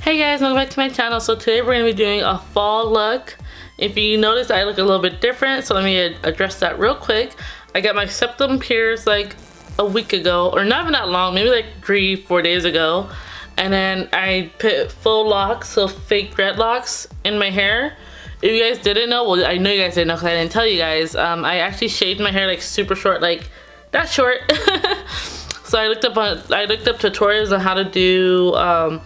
Hey guys, welcome back to my channel. So today we're going to be doing a fall look. If you notice, I look a little bit different, so let me address that real quick. I got my septum pierced like a week ago, or not even that long, maybe like 3-4 days ago. And then I put faux locks, so fake dreadlocks in my hair. If you guys didn't know, well, I know you guys didn't know because I didn't tell you guys. I actually shaved my hair like super short, like that short. So I looked up tutorials on how to do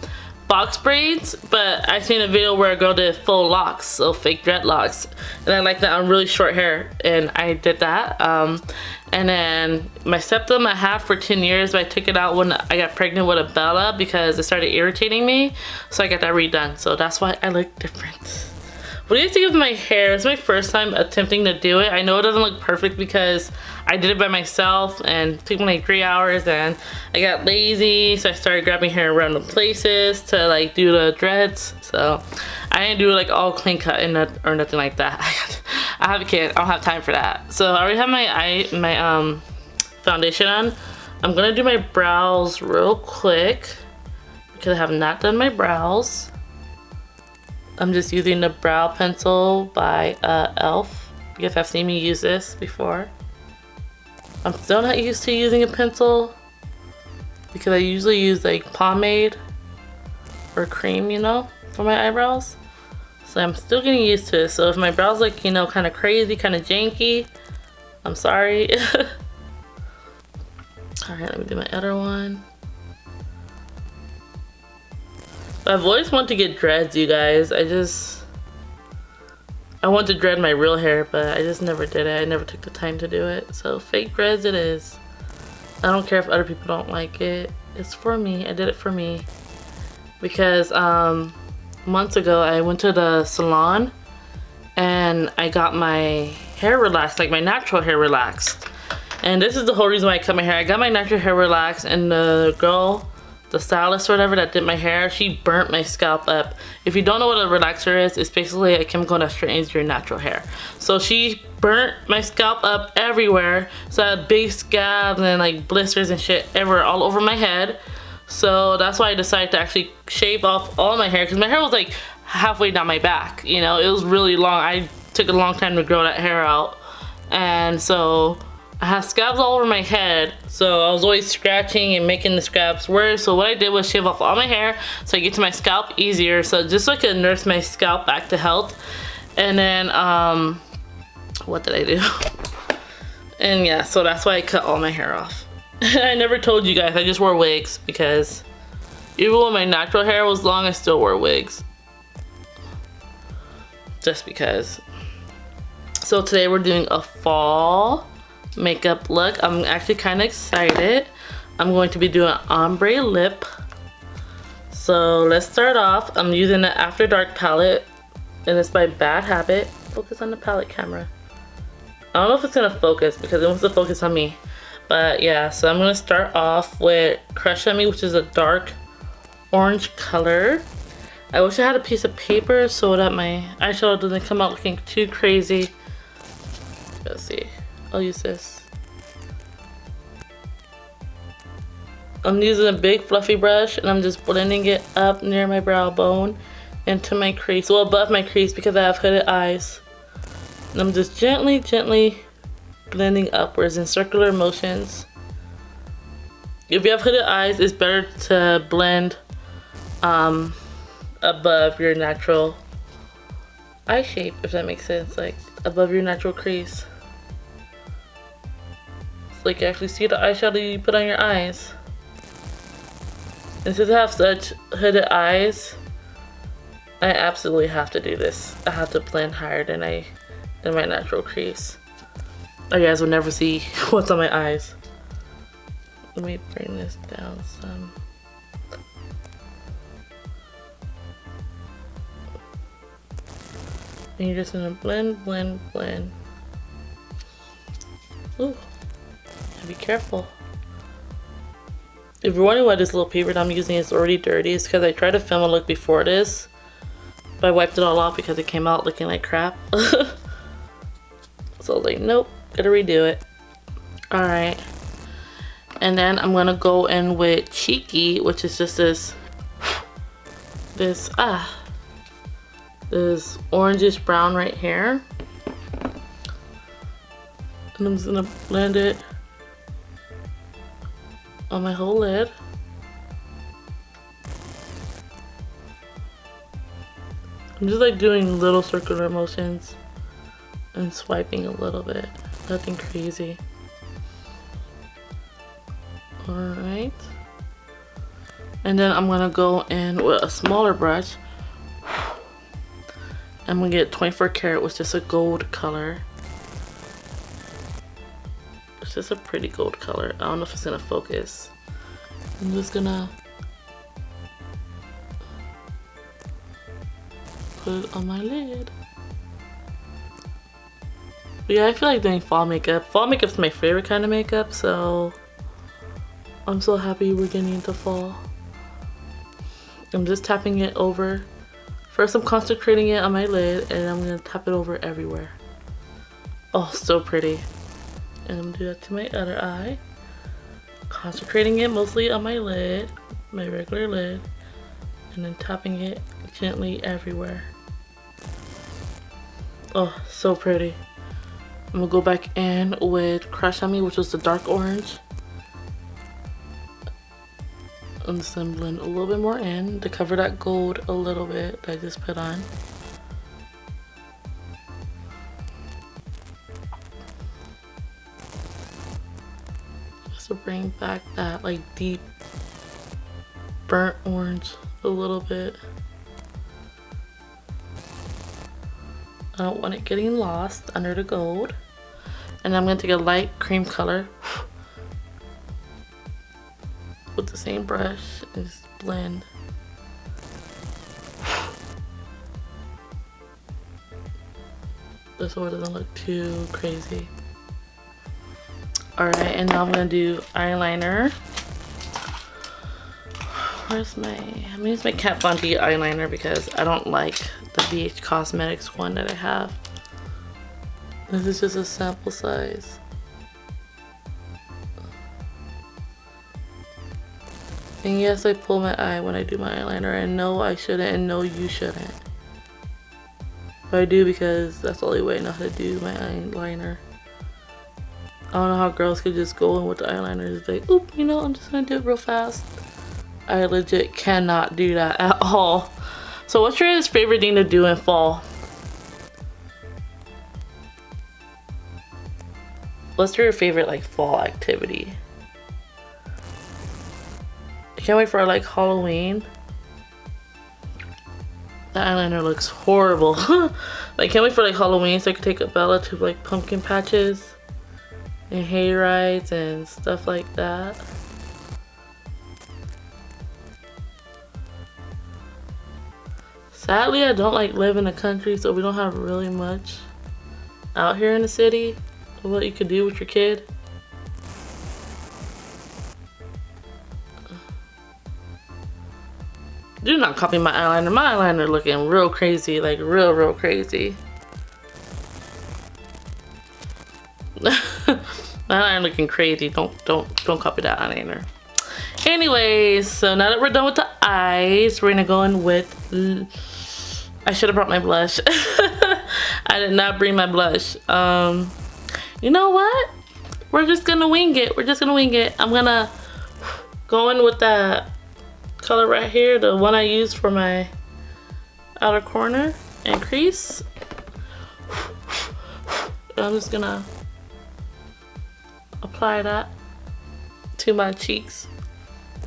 box braids, but I seen a video where a girl did faux locks, so fake dreadlocks, and I like that on really short hair, and I did that. And then my septum I had for 10 years, but I took it out when I got pregnant with a Bella because it started irritating me, so I got that redone. So that's why I look different. What do you think of my hair? It's my first time attempting to do it. I know it doesn't look perfect because I did it by myself and it took me like 3 hours, and I got lazy, so I started grabbing hair in random places to like do the dreads. So I didn't do like all clean cut and or nothing like that. I have a kid, I don't have time for that. So I already have my foundation on. I'm gonna do my brows real quick because I have not done my brows. I'm just using the brow pencil by Elf because I've seen me use this before. I'm still not used to using a pencil because I usually use like pomade or cream, you know, for my eyebrows. So I'm still getting used to it. So if my brows look, you know, kind of crazy, kind of janky, I'm sorry. Alright, let me do my other one. I've always wanted to get dreads, you guys. I want to dread my real hair, but I just never did it. I never took the time to do it. So fake dreads it is. I don't care if other people don't like it. It's for me. I did it for me. Because months ago I went to the salon and I got my hair relaxed, like my natural hair relaxed. And this is the whole reason why I cut my hair. I got my natural hair relaxed, and the girl, the stylist or whatever that did my hair, she burnt my scalp up. If you don't know what a relaxer is, it's basically a chemical that straightens your natural hair. So she burnt my scalp up everywhere. So I had big scabs and like blisters and shit everywhere all over my head. So that's why I decided to actually shave off all my hair, because my hair was like halfway down my back, you know, it was really long. I took a long time to grow that hair out, and so I had scabs all over my head, so I was always scratching and making the scabs worse. So what I did was shave off all my hair so I get to my scalp easier, so just so I could nurse my scalp back to health. And then what did I do? And yeah, so that's why I cut all my hair off. I never told you guys, I just wore wigs because even when my natural hair was long, I still wore wigs. Just because. So today we're doing a fall makeup look. I'm actually kind of excited. I'm going to be doing ombre lip. So let's start off. I'm using the After Dark palette, and it's by Bad Habit. Focus on the palette camera. I don't know if it's gonna focus because it wants to focus on me. But yeah, so I'm gonna start off with Crush on Me, which is a dark orange color. I wish I had a piece of paper so that my eyeshadow doesn't come out looking too crazy. Let's see. I'll use this. I'm using a big fluffy brush, and I'm just blending it up near my brow bone into my crease, well above my crease because I have hooded eyes. And I'm just gently blending upwards in circular motions. If you have hooded eyes, it's better to blend above your natural eye shape, if that makes sense, like above your natural crease. So you can actually see the eyeshadow you put on your eyes. And since I have such hooded eyes, I absolutely have to do this. I have to blend higher than my natural crease, or you guys will never see what's on my eyes. Let me bring this down some. And you're just gonna blend. Ooh. Be careful. If you're wondering why this little paper that I'm using is already dirty, it's because I tried to film a look before this, but I wiped it all off because it came out looking like crap. So I was like, nope, gotta redo it. Alright. And then I'm gonna go in with Cheeky, which is just this this this orangish brown right here. And I'm just gonna blend it on my whole lid. I'm just like doing little circular motions and swiping a little bit, nothing crazy. Alright. And then I'm gonna go in with a smaller brush. I'm gonna get 24 karat, which is a gold color. It's just a pretty gold color. I don't know if it's gonna focus. I'm just gonna put it on my lid. But yeah, I feel like doing fall makeup. Fall makeup's my favorite kind of makeup, so I'm so happy we're getting into fall. I'm just tapping it over. First I'm concentrating it on my lid, and I'm gonna tap it over everywhere. Oh, so pretty. And I'm gonna do that to my other eye. Concentrating it mostly on my lid, my regular lid, and then tapping it gently everywhere. Oh, so pretty. I'm gonna go back in with Crush on Me, which was the dark orange. I'm just gonna blend a little bit more in to cover that gold a little bit that I just put on. Just to bring back that like deep burnt orange a little bit. I don't want it getting lost under the gold. And I'm gonna take a light cream color with the same brush and just blend. This one doesn't look too crazy. Alright, and now I'm gonna do eyeliner. Where's my, I'm gonna use my Kat Von D eyeliner because I don't like the BH Cosmetics one that I have. This is just a sample size. And yes, I pull my eye when I do my eyeliner, and no, I shouldn't, and no, you shouldn't. But I do because that's the only way I know how to do my eyeliner. I don't know how girls could just go in with the eyeliner. It's like, oop, you know, I'm just gonna do it real fast. I legit cannot do that at all. So what's your favorite thing to do in fall? What's your favorite like fall activity? I can't wait for like Halloween. That eyeliner looks horrible. I can't wait for like Halloween so I can take a Bella to like pumpkin patches and hay rides and stuff like that. Sadly, I don't like live in the country, so we don't have really much out here in the city of what you could do with your kid. Do not copy my eyeliner. My eyeliner looking real crazy, like real crazy. My eyeliner looking crazy. Don't copy that eyeliner. Anyways, so now that we're done with the eyes, we're gonna go in with. I should have brought my blush. I did not bring my blush. You know what? We're just gonna wing it. We're just gonna wing it. I'm gonna go in with that color right here, the one I used for my outer corner and crease. I'm just gonna apply that to my cheeks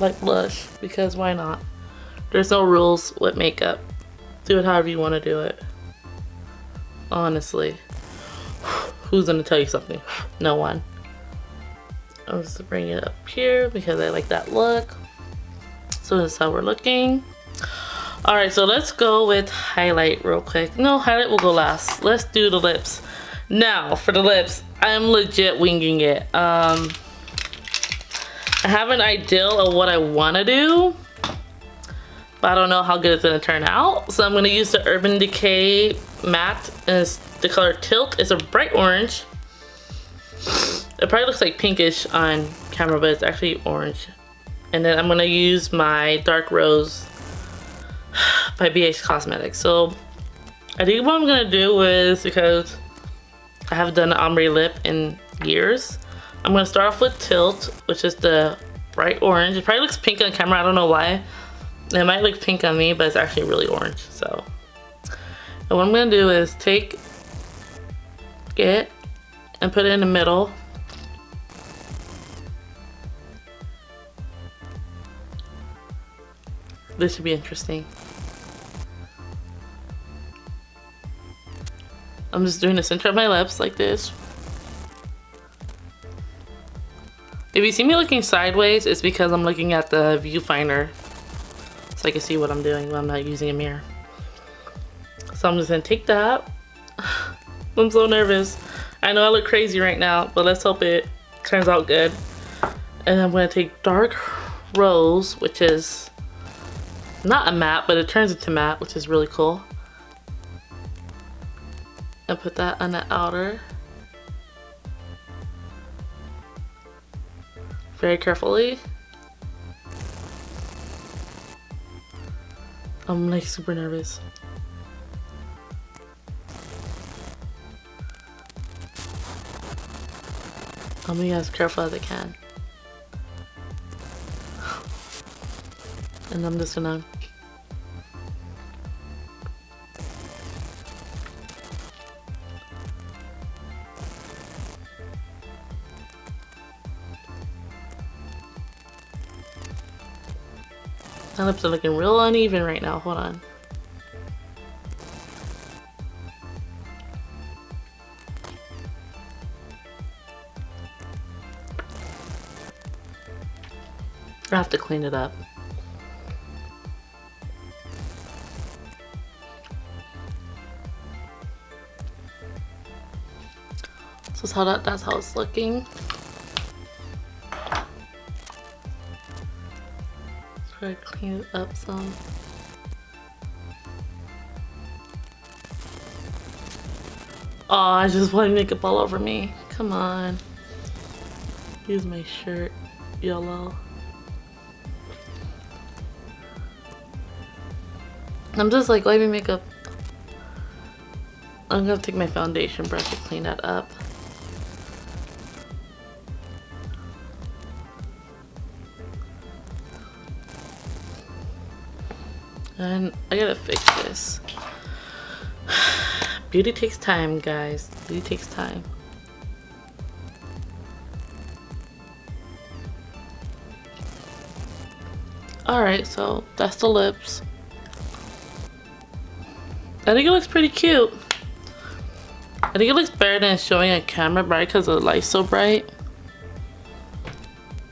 like blush, because why not? There's no rules with makeup. Do it however you want to do it. Honestly. Who's gonna tell you something? No one. I'm just bring it up here because I like that look. So this is how we're looking. Alright, so let's go with highlight real quick. No, highlight will go last. Let's do the lips. Now, for the lips, I'm legit winging it. I have an idea of what I want to do, but I don't know how good it's going to turn out. So I'm going to use the Urban Decay matte, and it's the color Tilt. It's a bright orange. It probably looks like pinkish on camera, but it's actually orange. And then I'm going to use my Dark Rose by BH Cosmetics. So I think what I'm gonna do is, because I haven't done an ombre lip in years, I'm gonna start off with Tilt, which is the bright orange. It probably looks pink on camera, I don't know why. It might look pink on me, but it's actually really orange. So, and what I'm gonna do is take it and put it in the middle. This should be interesting. I'm just doing the center of my lips like this. If you see me looking sideways, it's because I'm looking at the viewfinder so I can see what I'm doing when I'm not using a mirror. So I'm just gonna take that. I'm so nervous. I know I look crazy right now, but let's hope it turns out good. And I'm gonna take dark rose, which is not a matte, but it turns into matte, which is really cool. And put that on the outer. Very carefully. I'm like super nervous. I'm being as careful as I can. And I'm just gonna my lips are looking real uneven right now. Hold on. I have to clean it up. So that's how it's looking. Try to clean it up some. Oh, I just want makeup all over me. Come on. Here's my shirt, yellow. I'm just like wiping makeup. I'm gonna take my foundation brush to clean that up. And I gotta fix this. Beauty takes time, guys. Beauty takes time. Alright, so that's the lips. I think it looks pretty cute. I think it looks better than showing on camera, bright because the light's so bright.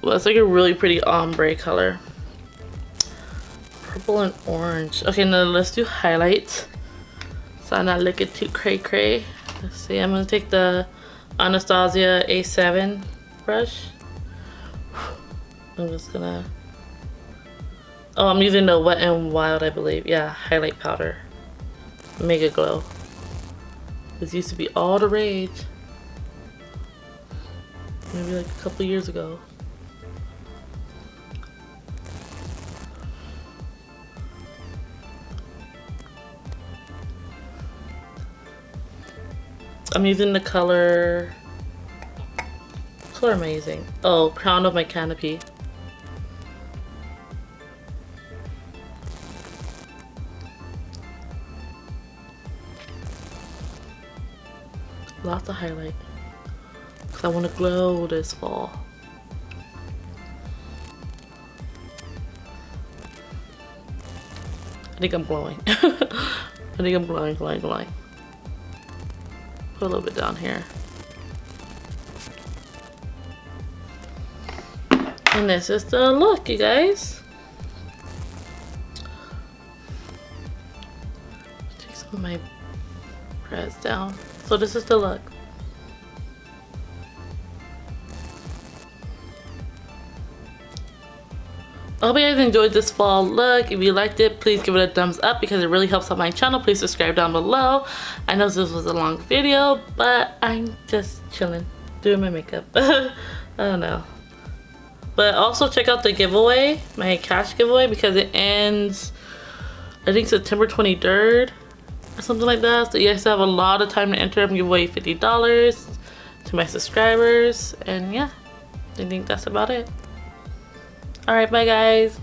Well, it's like a really pretty ombre color. Purple and orange. Okay, now let's do highlights. So I'm not looking too cray-cray. Let's see, I'm gonna take the Anastasia A7 brush. I'm just gonna... Oh, I'm using the Wet n Wild, I believe. Yeah, highlight powder. Mega Glow. This used to be all the rage. Maybe like a couple years ago. I'm using the color amazing. Oh, Crown of my Canopy. Lots of highlight. Because I want to glow this fall. I think I'm glowing. I think I'm glowing. Put a little bit down here. And this is the look, you guys. Take some of my press down. So this is the look. I hope you guys enjoyed this fall look. If you liked it, please give it a thumbs up because it really helps out my channel. Please subscribe down below. I know this was a long video, but I'm just chilling, doing my makeup. I don't know. But also check out the giveaway, my cash giveaway, because it ends I think September 23rd or something like that. So you guys have a lot of time to enter. I'm giving away $50 to my subscribers. And yeah, I think that's about it. Alright, bye guys.